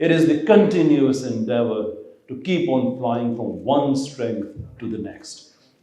It is the continuous endeavor to keep on flying from one strength to the next.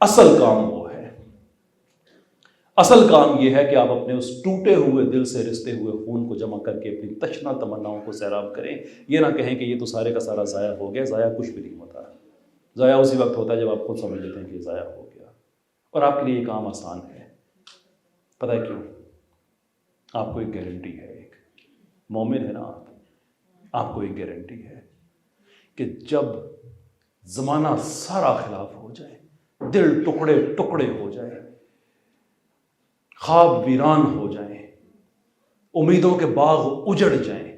اصل کام وہ ہے. اصل کام یہ ہے کہ آپ اپنے اس ٹوٹے ہوئے دل سے رستے ہوئے خون کو جمع کر کے اپنی تشنہ تمناؤں کو سیراب کریں. یہ نہ کہیں کہ یہ تو سارے کا سارا ضائع ہو گیا. ضائع کچھ بھی نہیں ہوتا. ضائع اسی وقت ہوتا ہے جب آپ خود سمجھ لیتے ہیں کہ یہ ضائع ہو گیا. اور آپ کے لیے یہ کام آسان ہے. پتہ ہے کیوں؟ آپ کو ایک گارنٹی ہے. ایک مومن ہے نا آپ کو ایک گارنٹی ہے کہ جب زمانہ سارا خلاف ہو جائے، دل ٹکڑے ٹکڑے ہو جائے، خواب ویران ہو جائیں، امیدوں کے باغ اجڑ جائیں،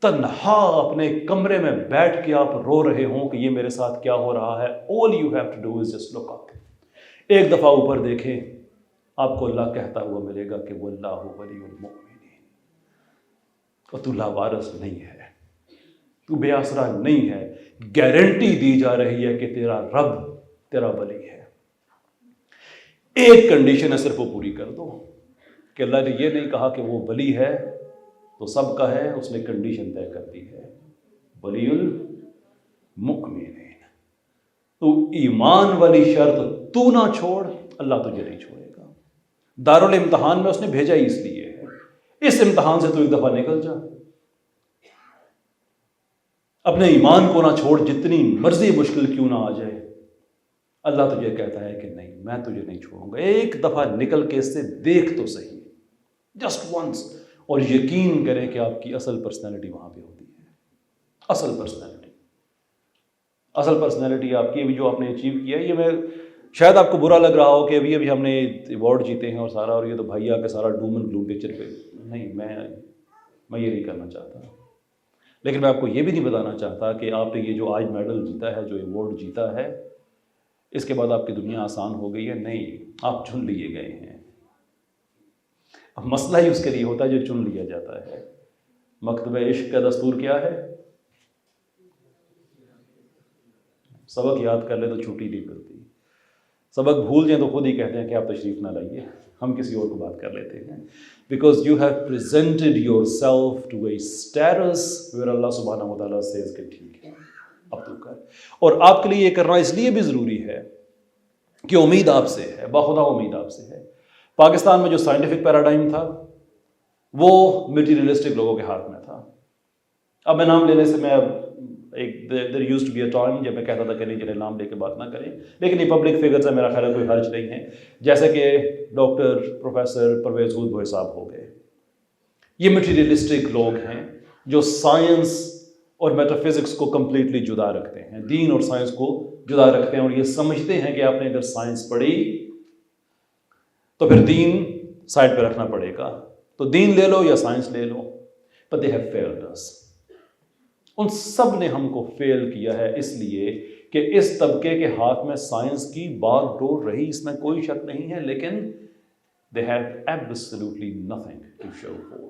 تنہا اپنے کمرے میں بیٹھ کے آپ رو رہے ہوں کہ یہ میرے ساتھ کیا ہو رہا ہے، all you have to do is just look up. ایک دفعہ اوپر دیکھیں، آپ کو اللہ کہتا ہوا ملے گا کہ واللہ ولی المؤمنین. اور تو لاوارث نہیں ہے، تو بے آسرا نہیں ہے. گارنٹی دی جا رہی ہے کہ تیرا رب تیرا ولی ہے. ایک کنڈیشن ہے، صرف وہ پوری کر دو. کہ اللہ نے یہ نہیں کہا کہ وہ ولی ہے تو سب کا ہے، اس نے کنڈیشن طے کر دی ہے، ولی المؤمنین. تو ایمان والی شرط تو نہ چھوڑ، اللہ تجھے نہیں چھوڑے گا. دارالامتحان میں اس نے بھیجا ہی اس لیے ہے. اس امتحان سے تو ایک دفعہ نکل جا. اپنے ایمان کو نہ چھوڑ، جتنی مرضی مشکل کیوں نہ آ جائے. اللہ تجھے کہتا ہے کہ نہیں، میں تجھے نہیں چھوڑوں گا. ایک دفعہ نکل کے اس سے دیکھ تو صحیح، جسٹ ونس. اور یقین کریں کہ آپ کی اصل پرسنالٹی وہاں پہ ہوتی ہے. اصل پرسنالٹی آپ کی جو آپ نے اچیو کیا ہے. یہ میں شاید آپ کو برا لگ رہا ہو کہ ابھی ہم نے ایوارڈ جیتے ہیں اور سارا، اور یہ تو بھائی کے سارا ڈوم اینڈ گلوم پکچر پہ. نہیں، میں یہ نہیں کرنا چاہتا. لیکن میں آپ کو یہ بھی نہیں بتانا چاہتا کہ آپ نے یہ جو آج میڈل جیتا ہے، جو ایوارڈ جیتا ہے، اس کے بعد آپ کی دنیا آسان ہو گئی ہے. نہیں، آپ چن لیے گئے ہیں. اب مسئلہ ہی اس کے لیے ہوتا ہے جو چن لیا جاتا ہے. مکتبہ عشق کا دستور کیا ہے؟ سبق یاد کر لے تو چھٹی نہیں ملتی. سبق بھول جائیں تو خود ہی کہتے ہیں کہ آپ تشریف نہ لائیے، ہم کسی اور کو بات کر لیتے ہیں. Because you have presented yourself to a status where Allah سبحانہ و تعالیٰ سیز کہ ٹھیک ہے اب تو کر. اور آپ کے لیے یہ کرنا اس لیے بھی ضروری ہے کہ امید آپ سے ہے، باخدا امید آپ سے ہے. پاکستان میں جو سائنٹیفک پیراڈائم تھا وہ میٹیریلسٹک لوگوں کے ہاتھ میں تھا. اب میں نام لینے سے میں there used to be a time جب میں کہتا تھا کہ نہیں چلے نام لے کے بات نہ کریں، لیکن یہ پبلک فگر سے میرا خیال ہے کوئی حرج نہیں ہے. جیسے کہ ڈاکٹر پروفیسر پرویز بھوئے صاحب ہو گئے. یہ میٹیریلسٹک لوگ ہیں جو سائنس اور میٹا فزکس کو کمپلیٹلی جدا رکھتے ہیں، دین اور سائنس کو جدا رکھتے ہیں، اور یہ سمجھتے ہیں کہ آپ نے اگر سائنس پڑھی تو پھر دین سائڈ پہ رکھنا پڑے گا، تو دین لے لو یا سائنس لے لو. but they have failed us. ان سب نے ہم کو فیل کیا ہے اس لیے کہ اس طبقے کے ہاتھ میں سائنس کی بار ڈور رہی، اس میں کوئی شک نہیں ہے، لیکن they have absolutely nothing to show for.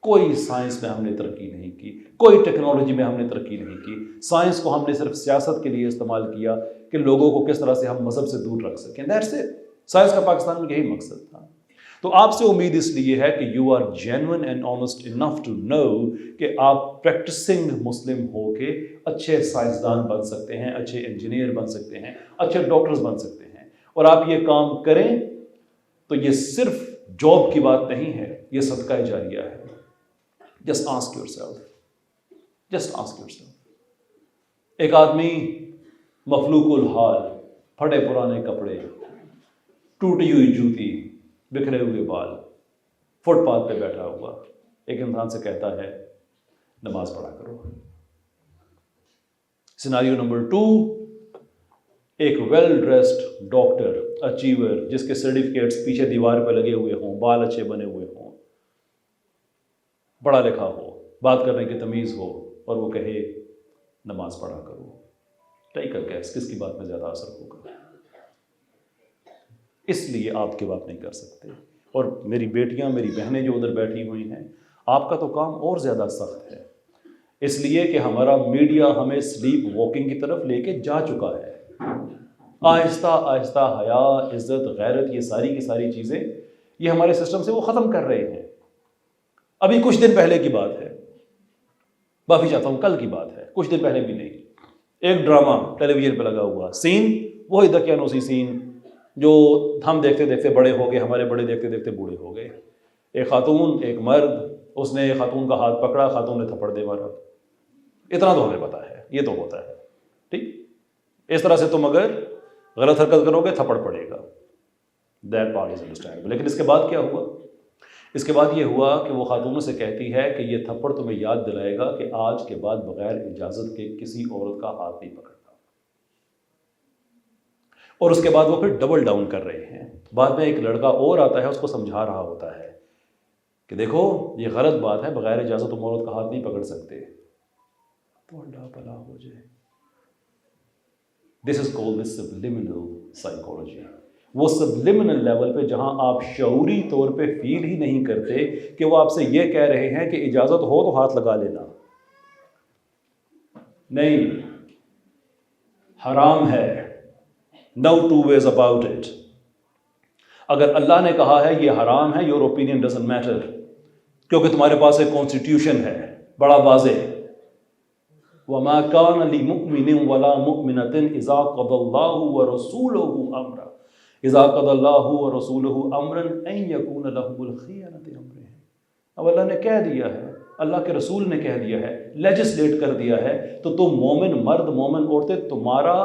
کوئی سائنس میں ہم نے ترقی نہیں کی، کوئی ٹیکنالوجی میں ہم نے ترقی نہیں کی. سائنس کو ہم نے صرف سیاست کے لیے استعمال کیا کہ لوگوں کو کس طرح سے ہم مذہب سے دور رکھ سکیں. That's it. سائنس کا پاکستان میں یہی مقصد تھا. تو آپ سے امید اس لیے ہے کہ you are genuine and honest enough to know کہ آپ پریکٹسنگ مسلم ہو کے اچھے سائنسدان بن سکتے ہیں، اچھے انجینئر بن سکتے ہیں، اچھے ڈاکٹرز بن سکتے ہیں. اور آپ یہ کام کریں تو یہ صرف جاب کی بات نہیں ہے، یہ صدقہ جاریہ ہے. Just ask your self. ایک آدمی مفلوق الحال، پھٹے پرانے کپڑے، ٹوٹی ہوئی جوتی، بکھرے ہوئے بال، فٹ پاتھ پہ بیٹھا ہوا ایک انسان سے کہتا ہے نماز پڑھا کرو. سیناریو نمبر 2، ایک ویل ڈریسڈ ڈاکٹر اچیور جس کے سرٹیفکیٹس پیچھے دیوار پہ لگے ہوئے ہوں، بال اچھے بنے ہوئے ہوں، پڑھا لکھا ہو، بات کرنے کی تمیز ہو، اور وہ کہے نماز پڑھا کرو. ٹیک اے گیس کس کی بات میں زیادہ اثر ہوگا؟ اس لیے آپ کے باپ نہیں کر سکتے. اور میری بیٹیاں، میری بہنیں جو ادھر بیٹھی ہوئی ہیں، آپ کا تو کام اور زیادہ سخت ہے، اس لیے کہ ہمارا میڈیا ہمیں سلیپ واکنگ کی طرف لے کے جا چکا ہے. آہستہ آہستہ حیا، عزت، غیرت، یہ ساری کی ساری چیزیں یہ ہمارے سسٹم سے وہ ختم کر رہے ہیں. ابھی کچھ دن پہلے کی بات ہے، معافی چاہتا ہوں کل کی بات ہے، کچھ دن پہلے بھی نہیں، ایک ڈرامہ ٹیلی ویژن پہ لگا ہوا، سین وہی دقیانوسی سین جو ہم دیکھتے دیکھتے بڑے ہو گئے, ہمارے بڑے دیکھتے دیکھتے بوڑھے ہو گئے. ایک خاتون, ایک مرد, اس نے خاتون کا ہاتھ پکڑا, خاتون نے تھپڑ دے مارا. اتنا تو ہمیں پتا ہے, یہ تو ہوتا ہے. ٹھیک, اس طرح سے تم اگر غلط حرکت کرو گے تھپڑ پڑے گا. That part is understandable. لیکن اس کے بعد کیا ہوا؟ اس کے بعد یہ ہوا کہ وہ خاتون سے کہتی ہے کہ یہ تھپڑ تمہیں یاد دلائے گا کہ آج کے بعد بغیر اجازت کے کسی عورت کا ہاتھ نہیں پکڑنا. اور اس کے بعد وہ پھر ڈبل ڈاؤن کر رہے ہیں. بعد میں ایک لڑکا اور آتا ہے, اس کو سمجھا رہا ہوتا ہے کہ دیکھو یہ غلط بات ہے, بغیر اجازت تم عورت کا ہاتھ نہیں پکڑ سکتے. تو اللہ بھلا ہو جائے. دس از کالڈ سبلیمنل سائیکالوجی. وہ سبلیمنل لیول پہ جہاں آپ شعوری طور پہ فیل ہی نہیں کرتے کہ وہ آپ سے یہ کہہ رہے ہیں کہ اجازت ہو تو ہاتھ لگا لینا. نہیں, حرام ہے. No two ways about it. اگر اللہ نے کہا ہے یہ حرام ہے, your opinion doesn't matter, کیونکہ تمہارے پاس ایک کانسٹیٹیوشن ہے بڑا واضح. وَمَا كَانَ لِمُؤْمِنٍ وَلَا مُؤْمِنَةٍ إِذَا قَضَى اللَّهُ وَرَسُولُهُ أَمْرًا إِذَا قَضَى اللَّهُ وَرَسُولُهُ أَمْرًا أَن يَكُونَ لَهُمُ الْخِيَرَةُ أَمْرِهِمْ. اب اللہ نے کہہ دیا ہے, اللہ کے رسول نے کہہ دیا ہے, لیجسلیٹ کر دیا ہے, تو تم مومن مرد, مومن عورتیں, تمہارا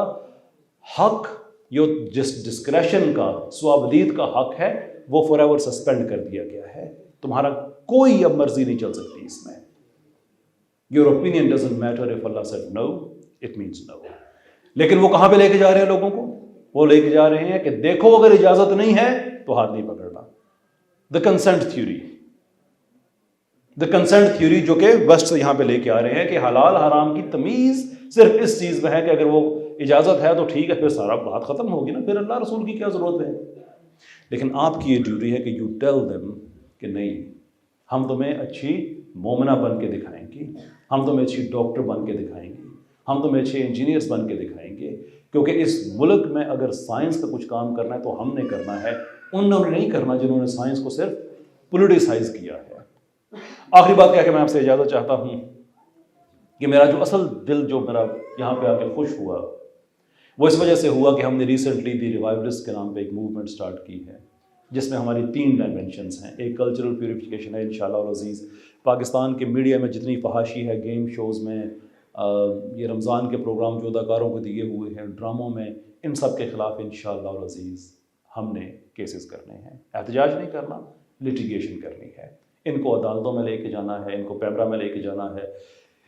حق جو جس ڈسکریشن کا, سوابدید کا حق ہے, وہ فار ایور سسپینڈ کر دیا گیا ہے. تمہارا کوئی اب مرضی نہیں چل سکتی اس میں. Your opinion doesn't matter. if Allah said no, it means no. لیکن وہ کہاں پہ لے کے جا رہے ہیں لوگوں کو؟ وہ لے کے جا رہے ہیں کہ دیکھو اگر اجازت نہیں ہے تو ہاتھ نہیں پکڑنا. دا کنسنٹ تھیوری, دا کنسنٹ تھیوری جو کہ ویسٹ سے یہاں پہ لے کے آ رہے ہیں کہ حلال حرام کی تمیز صرف اس چیز میں ہے کہ اگر وہ اجازت ہے تو ٹھیک ہے, پھر سارا بات ختم ہوگی نا, پھر اللہ رسول کی کیا ضرورت ہے. لیکن آپ کی یہ ڈیوٹی ہے کہ یو ٹیل دیم کہ نہیں, ہم تمہیں اچھی مومنہ بن کے دکھائیں گے, ہم تمہیں اچھی ڈاکٹر بن کے دکھائیں گے, ہم تمہیں اچھے انجینئرس بن کے دکھائیں گے, کیونکہ اس ملک میں اگر سائنس کا کچھ کام کرنا ہے تو ہم نے کرنا ہے, انہوں نے نہیں کرنا جنہوں نے سائنس کو صرف پولیٹیسائز کیا ہے. آخری بات کیا کہ میں آپ سے اجازت چاہتا ہوں کہ میرا جو اصل دل جو میرا یہاں پہ آ کے خوش ہوا وہ اس وجہ سے ہوا کہ ہم نے ریسنٹلی دی ریوائولسٹ کے نام پہ ایک موومنٹ سٹارٹ کی ہے جس میں ہماری 3 ڈائمینشنز ہیں. ایک کلچرل پیوریفیکیشن ہے انشاءاللہ العزیز. پاکستان کے میڈیا میں جتنی فحاشی ہے, گیم شوز میں, یہ رمضان کے پروگرام جو اداکاروں کو دیے ہوئے ہیں, ڈراموں میں, ان سب کے خلاف انشاءاللہ العزیز ہم نے کیسز کرنے ہیں. احتجاج نہیں کرنا, لٹیگیشن کرنی ہے. ان کو عدالتوں میں لے کے جانا ہے, ان کو پیمرا میں لے کے جانا ہے,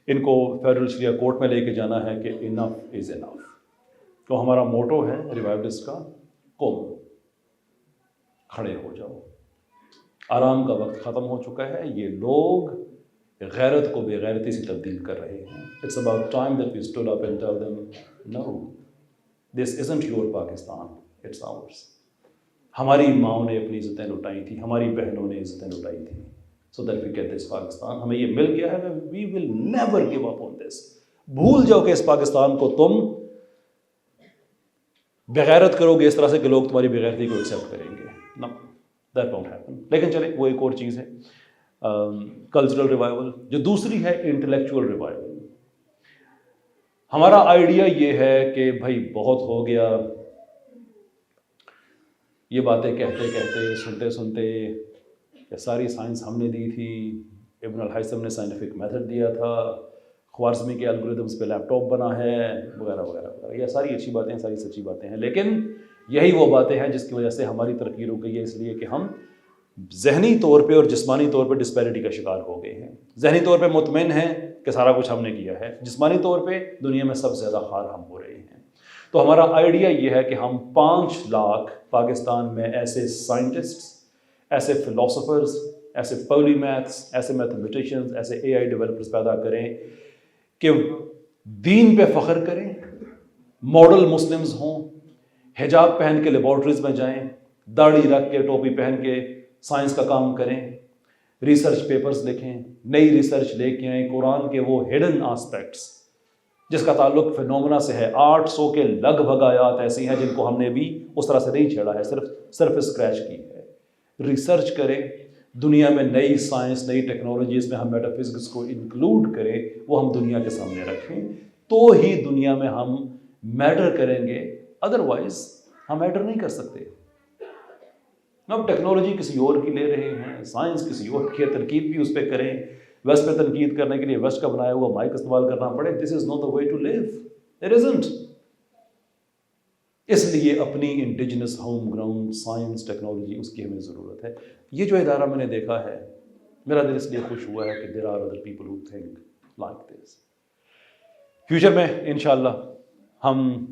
ان کو فیڈرل شریعہ کورٹ میں لے کے جانا ہے کہ انف از انف. تو ہمارا موٹو ہے ریوائولسٹ کا, قوم کھڑے ہو جاؤ, آرام کا وقت ختم ہو چکا ہے. یہ لوگ غیرت کو بے غیرتی سے تبدیل کر رہے ہیں. It's about time that we stood up and tell them, no, this isn't your Pakistan, it's ours. ہماری ماؤں نے اپنی عزتیں لٹائی تھیں, ہماری بہنوں نے عزتیں لٹائی تھیں, so that we get this Pakistan. ہمیں یہ مل گیا ہے, we will never give up on this. بھول جاؤ کہ اس پاکستان کو تم بغیرت کرو گے اس طرح سے کہ لوگ تمہاری بغیرتی کو ایکسیپٹ کریں گے. No, that won't happen. لیکن چلے وہ ایک اور چیز ہے کلچرل ریوائول. جو دوسری ہے انٹلیکچوئل ریوائول. ہمارا آئیڈیا یہ ہے کہ بھائی بہت ہو گیا, یہ باتیں کہتے کہتے سنتے سنتے, یہ ساری سائنس ہم نے دی تھی, ابن الہیثم نے سائنٹیفک میتھڈ دیا تھا, خوارزمی کے الگوریدمس پہ لیپ ٹاپ بنا ہے, وغیرہ وغیرہ وغیرہ. یہ ساری اچھی باتیں ہیں, ساری سچی باتیں ہیں, لیکن یہی وہ باتیں ہیں جس کی وجہ سے ہماری ترقی رک گئی ہے, اس لیے کہ ہم ذہنی طور پہ اور جسمانی طور پہ ڈسپیرٹی کا شکار ہو گئے ہیں. ذہنی طور پہ مطمئن ہیں کہ سارا کچھ ہم نے کیا ہے, جسمانی طور پہ دنیا میں سب سے زیادہ خوار ہم ہو رہے ہیں. تو ہمارا آئیڈیا یہ ہے کہ ہم 5 لاکھ پاکستان میں ایسے سائنٹسٹس, ایسے فلاسفرز, ایسے پولی میتھس, ایسے میتھمیٹیشینز, ایسے اے آئی ڈیولپرز پیدا کریں کہ دین پہ فخر کریں, ماڈل مسلمز ہوں, حجاب پہن کے لیبارٹریز میں جائیں, داڑھی رکھ کے ٹوپی پہن کے سائنس کا کام کریں, ریسرچ پیپرز لکھیں, نئی ریسرچ لے کے آئیں, قرآن کے وہ ہڈن آسپیکٹس جس کا تعلق فینومنا سے ہے. 800 کے لگ بھگ آیات ایسی ہیں جن کو ہم نے بھی اس طرح سے نہیں چھیڑا ہے, صرف سرفیس اسکریچ کی ہے. ریسرچ کریں, دنیا میں نئی سائنس, نئی ٹیکنالوجیز میں ہم میٹا فزکس کو انکلوڈ کریں, وہ ہم دنیا کے سامنے رکھیں, تو ہی دنیا میں ہم میٹر کریں گے. ادروائز ہم میٹر نہیں کر سکتے. اب ٹیکنالوجی کسی اور کی لے رہے ہیں, سائنس کسی اور کی, تنقید بھی اس پہ کریں, ویسٹ پہ تنقید کرنے کے لیے ویسٹ کا بنایا ہوا مائک استعمال کرنا پڑے. This is not the way to live, it isn't. اس لیے اپنی indigenous home ground science technology اس کی ہمیں ضرورت ہے. یہ جو ادارہ میں نے دیکھا ہے, میرا دل اس لیے خوش ہوا ہے کہ there are other people who think like this. Future میں انشاءاللہ ہم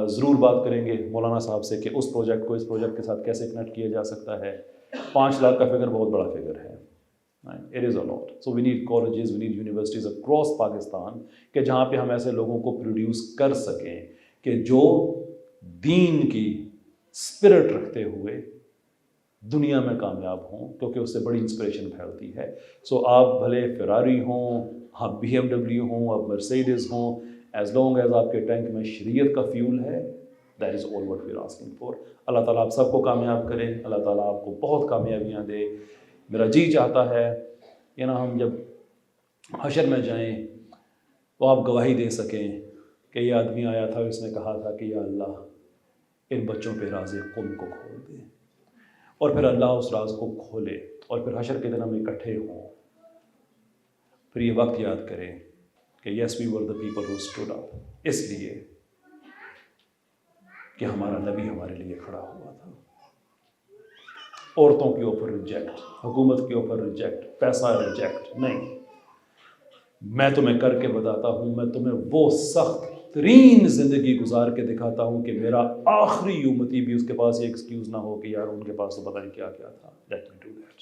ضرور بات کریں گے مولانا صاحب سے کہ اس پروجیکٹ کو اس پروجیکٹ کے ساتھ کیسے کنیکٹ کیا جا سکتا ہے. 5 لاکھ کا فگر بہت بڑا فگر ہے. It is a lot. So we need colleges, we need universities across Pakistan کہ جہاں پہ ہم ایسے لوگوں کو پروڈیوس کر سکیں کہ جو دین کی اسپرٹ رکھتے ہوئے دنیا میں کامیاب ہوں, کیونکہ اس سے بڑی انسپریشن پھیلتی ہے. سو آپ بھلے فراری ہوں, آپ BMW ہوں, آپ مرسیڈیز ہوں, ایز لانگ ایز آپ کے ٹینک میں شریعت کا فیول ہے, that is all what we are asking for. Allah تعالیٰ آپ سب کو کامیاب کرے, اللہ تعالیٰ آپ کو بہت کامیابیاں دے. میرا جی چاہتا ہے کہ نا ہم جب حشر میں جائیں تو آپ گواہی دے سکیں کہ یہ آدمی آیا تھا, اس نے کہا تھا کہ یا اللہ ان بچوں پہ راز قم کو کھول دے, اور پھر اللہ اس راز کو کھولے, اور پھر حشر کے دن ہم اکٹھے ہوں. پھر یہ وقت یاد کریں کہ یس وی ور the people who stood up, اس لیے کہ ہمارا نبی ہمارے لیے کھڑا ہوا تھا. عورتوں کے اوپر ریجیکٹ, حکومت کے اوپر ریجیکٹ, پیسہ ریجیکٹ نہیں. میں تمہیں کر کے بتاتا ہوں, میں تمہیں وہ سخت ترین زندگی گزار کے دکھاتا ہوں کہ میرا آخری امتی بھی اس کے پاس یہ ایکسکیوز نہ ہو کہ یار ان کے پاس تو پتہ نہیں کیا کیا تھا. Let me do that.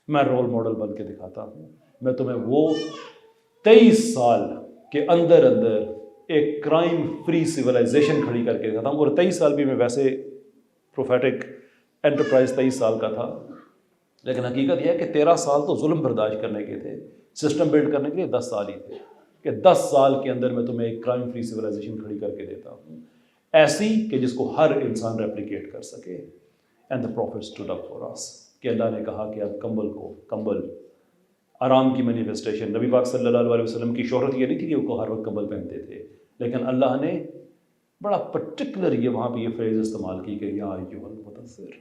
میں رول ماڈل بن کے دکھاتا ہوں. میں تمہیں وہ 23 سال کے اندر ایک کرائم فری سویلائزیشن کھڑی کر کے دکھاتا ہوں. اور 23 سال بھی میں ویسے پروفیٹک انٹرپرائز 23 سال کا تھا, لیکن حقیقت یہ ہے کہ 13 سال تو ظلم برداشت کرنے کے تھے, سسٹم بلڈ کرنے کے لیے 10 سال ہی تھے. کہ 10 سال کے اندر میں تمہیں ایک کرائم فری سویلائزیشن کھڑی کر کے دیتا ہوں, ایسی کہ جس کو ہر انسان ریپلیکیٹ کر سکے. And the prophet stood up for us, کہ اللہ نے کہا کہ اب کمبل آرام کی مینیفیسٹیشن. نبی پاک صلی اللہ علیہ وسلم کی شہرت یہ نہیں تھی کہ وہ ہر وقت کمبل پہنتے تھے, لیکن اللہ نے بڑا پرٹیکولر یہ وہاں پہ یہ فریز استعمال کی کہ یا ایھا المدثر,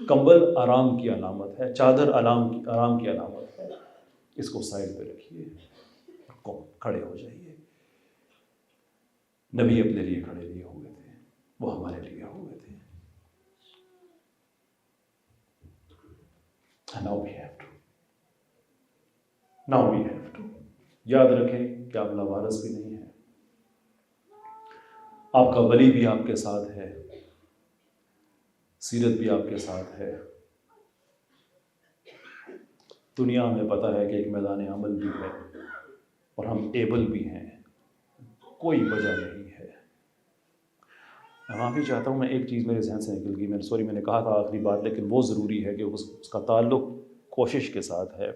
کمبل آرام کی علامت ہے, چادر آرام کی علامت ہے, اس کو سائڈ پہ رکھیے, کھڑے ہو جائیے. نبی اپنے لیے کھڑے نہیں ہوئے تھے, وہ ہمارے لیے ہوئے تھے. Now we have to. یاد رکھیں کہ آپ لاوارث بھی نہیں ہیں, آپ کا ولی بھی آپ کے ساتھ ہے, سیرت بھی آپ کے ساتھ ہے. دنیا ہمیں پتہ ہے کہ ایک میدان عمل بھی ہے اور ہم ایبل بھی ہیں, کوئی وجہ نہیں ہے. میں معافی چاہتا ہوں, میں ایک چیز میرے ذہن سے نکل گئی, میں نے کہا تھا آخری بات, لیکن وہ ضروری ہے کہ اس کا تعلق کوشش کے ساتھ ہے.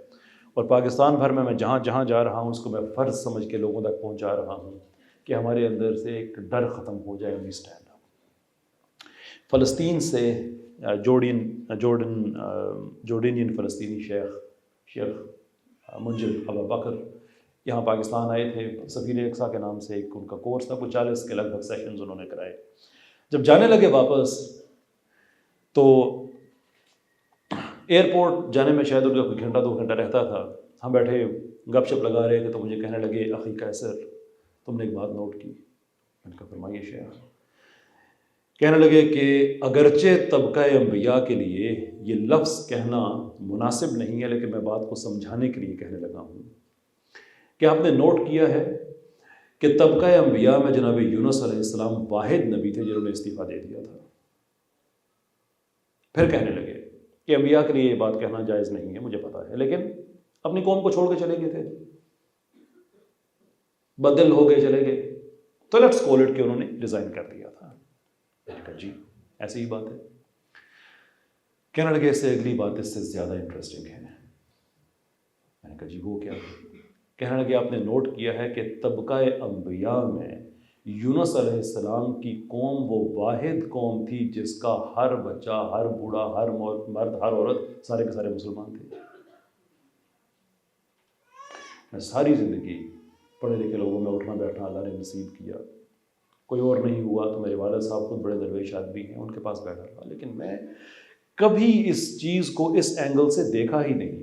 اور پاکستان بھر میں جہاں جہاں جا رہا ہوں اس کو میں فرض سمجھ کے لوگوں تک پہنچا رہا ہوں کہ ہمارے اندر سے ایک ڈر ختم ہو جائے. We stand up. فلسطین سے جورڈینین فلسطینی شیخ منجل ابا بکر یہاں پاکستان آئے تھے. سفیر اقصیٰ کے نام سے ایک ان کا کورس تھا, کچھ 40 کے لگ بھگ سیشنز انہوں نے کرائے. جب جانے لگے واپس تو ایئرپورٹ جانے میں شاید ان کا کوئی گھنٹہ 2 گھنٹہ رہتا تھا. ہم بیٹھے گپ شپ لگا رہے تھے تو مجھے کہنے لگے اخی قیصر تم نے ایک بات نوٹ کی. میں نے کہا فرمائیے شیخ. کہنے لگے کہ اگرچہ طبقہ انبیاء کے لیے یہ لفظ کہنا مناسب نہیں ہے, لیکن میں بات کو سمجھانے کے لیے کہنے لگا ہوں کہ آپ نے نوٹ کیا ہے کہ طبقہ انبیاء میں جناب یونس علیہ السلام واحد نبی تھے جنہوں نے استعفیٰ دے دیا تھا. پھر کہنے لگے کہ انبیاء کے لیے یہ بات کہنا جائز نہیں ہے, مجھے پتا ہے, لیکن اپنی قوم کو چھوڑ کے چلے گئے تھے, بدل ہو گئے, چلے گئے, تو لیٹس کال اٹ کہ انہوں نے ریزائن کر دیا تھا. میں نے کہا جی ایسی ہی بات ہے. کہنے لگے اس سے اگلی بات اس سے زیادہ انٹرسٹنگ ہے. میں نے کہا جی وہ کیا؟ کہنے لگے آپ نے نوٹ کیا ہے کہ طبقہ انبیاء میں یونس علیہ السلام کی قوم وہ واحد قوم تھی جس کا ہر بچہ, ہر بوڑھا, ہر مرد, ہر عورت سارے کے سارے مسلمان تھے. میں ساری زندگی پڑھے لکھے لوگوں میں اٹھنا بیٹھنا اللہ نے نصیب کیا, کوئی اور نہیں ہوا تو میرے والد صاحب خود بڑے درویش آدمی ہیں، ان کے پاس بیٹھا تھا، لیکن میں کبھی اس چیز کو اس اینگل سے دیکھا ہی نہیں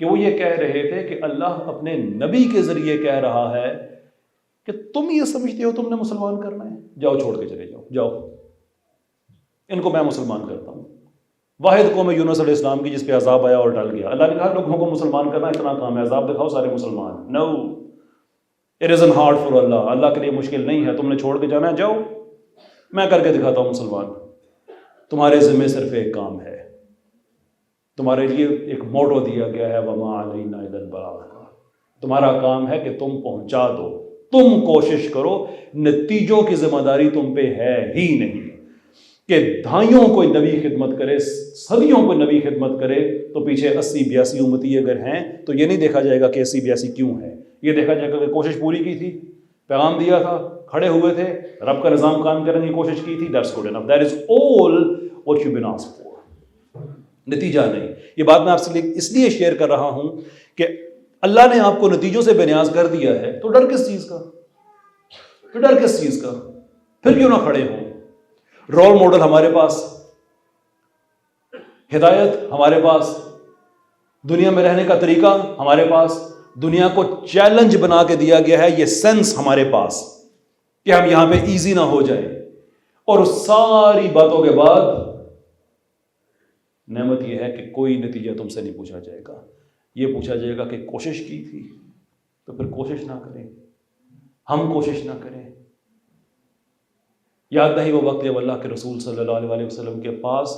کہ وہ یہ کہہ رہے تھے کہ اللہ اپنے نبی کے ذریعے کہہ رہا ہے کہ تم یہ سمجھتے ہو تم نے مسلمان کرنا ہے، جاؤ چھوڑ کے چلے جاؤ، جاؤ ان کو میں مسلمان کرتا ہوں۔ واحد قوم ہے یونس علیہ السلام کی جس پہ عذاب آیا اور ٹل گیا، اللہ نے کہا لوگوں کو مسلمان کرنا اتنا کام ہے، عذاب دکھاؤ سارے مسلمان، no it is in hard for Allah, Allah کے لیے مشکل نہیں ہے، تم نے چھوڑ کے جانا ہے، جاؤ میں کر کے دکھاتا ہوں مسلمان، تمہارے ذمہ صرف ایک کام ہے، تمہارے لیے ایک موٹو دیا گیا ہے وما علینا الا البلاغ، تمہارا کام ہے کہ تم پہنچا دو، تم کوشش کرو، نتیجوں کی ذمہ داری تم پہ ہے ہی نہیں کہ دھائیوں کوئی نبی خدمت کرے، صدیوں کوئی نبی خدمت کرے تو پیچھے 80-82 امتی اگر ہیں تو یہ نہیں دیکھا جائے گا کہ 80-82 کیوں ہیں، یہ دیکھا جائے گا کہ کوشش پوری کی تھی، پیغام دیا تھا، کھڑے ہوئے تھے، رب کا نظام قائم کرنے کی کوشش کی تھی، that's good enough, that is all what you been asked for, نتیجہ نہیں۔ یہ بات میں آپ سے اس لیے شیئر کر رہا ہوں کہ اللہ نے آپ کو نتیجوں سے بے نیاز کر دیا ہے تو ڈر کس چیز کا، تو ڈر کس چیز کا، پھر کیوں نہ کھڑے ہوں۔ رول ماڈل ہمارے پاس، ہدایت ہمارے پاس، دنیا میں رہنے کا طریقہ ہمارے پاس، دنیا کو چیلنج بنا کے دیا گیا ہے، یہ سینس ہمارے پاس کہ ہم یہاں پہ ایزی نہ ہو جائیں، اور ساری باتوں کے بعد نعمت یہ ہے کہ کوئی نتیجہ تم سے نہیں پوچھا جائے گا، یہ پوچھا جائے گا کہ کوشش کی تھی، تو پھر کوشش نہ کریں، ہم کوشش نہ کریں۔ یاد نہیں وہ وقت جب اللہ کے رسول صلی اللہ علیہ وسلم کے پاس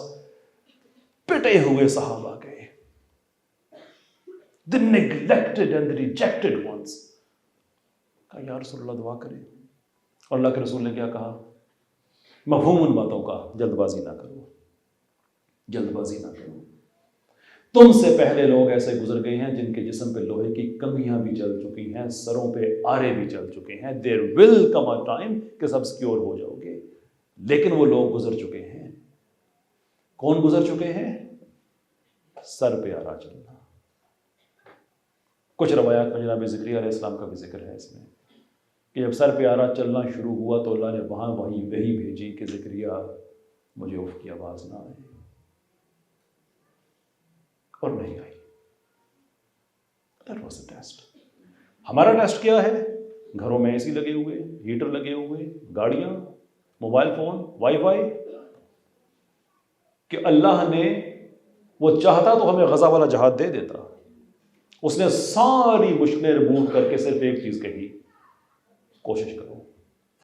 پٹے ہوئے صحابہ گئے، the neglected and the rejected ones، کہا یا رسول اللہ دعا کریں، اور اللہ کے رسول نے کیا کہا، مفہوم ان باتوں کا، جلد بازی نہ کرو، جلد بازی نہ کرو، تم سے پہلے لوگ ایسے گزر گئے ہیں جن کے جسم پہ لوہے کی کنگھیاں بھی چل چکی ہیں، سروں پہ آرے بھی چل چکے ہیں، there will come a time کہ سب سکیور ہو جاؤ گے، لیکن وہ لوگ گزر چکے ہیں۔ کون گزر چکے ہیں؟ سر پہ آرا چلنا۔ کچھ روایات میں جناب زکریا علیہ السلام کا بھی ذکر ہے اس میں کہ جب سر پہ آرا چلنا شروع ہوا تو اللہ نے وہاں وہی بھیجی کہ زکریا مجھے اف کی آواز نہ آئے، اور نہیں آئی۔ That was the test۔ ہمارا ٹیسٹ کیا ہے؟ گھروں میں اے سی لگے ہوئے، ہیٹر لگے ہوئے، گاڑیاں، موبائل فون، وائی فائی، کہ اللہ نے وہ چاہتا تو ہمیں غزہ والا جہاد دے دیتا، اس نے ساری مشکلیں رموو کر کے صرف ایک چیز کہی، کوشش کرو۔